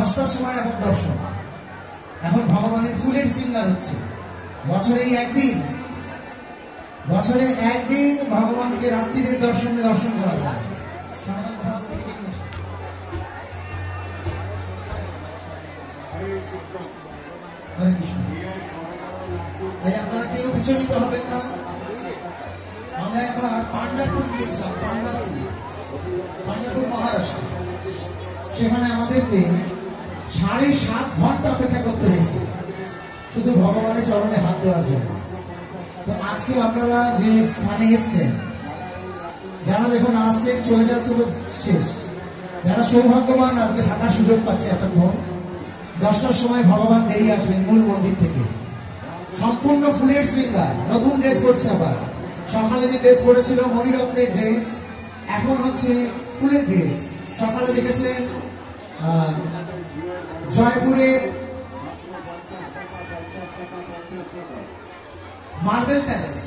10টার সময় এখন দর্শন। এখন ভগবানের ফুলের সিঙ্গার হচ্ছে। বছরে একদিন ভগবানকে রাত্রির দর্শনে দর্শন করা যায়। আপনারা কেউ বিচলিত হবেন না। আমরা একবার পান্ডারপুর গিয়েছিলাম, পান্ডারপুর মহারাষ্ট্র। সেখানে আমাদেরকে 7.5 ঘন্টা অপেক্ষা করতে হয়েছে শুধু ভগবানের চরণে হাত দেওয়ার জন্য। তো আজকে আপনারা যে স্থানে এসছেন, যারা দেখুন আসছেন চলে যাচ্ছে তো শেষ, যারা সৌভাগ্যবান আজকে থাকার সুযোগ পাচ্ছে এতক্ষণ, 10টার সময় ভগবান বেরিয়ে আসবেন মূল মন্দির থেকে সম্পূর্ণ ফুলের সিঙ্গার। নতুন ড্রেস পরছে, আবার সকালে যে ড্রেস পরেছিল মণিরত্নের ড্রেস, এখন হচ্ছে ফুলের ড্রেস। সকালে দেখেছেন জয়পুরের মার্বেল প্যালেস,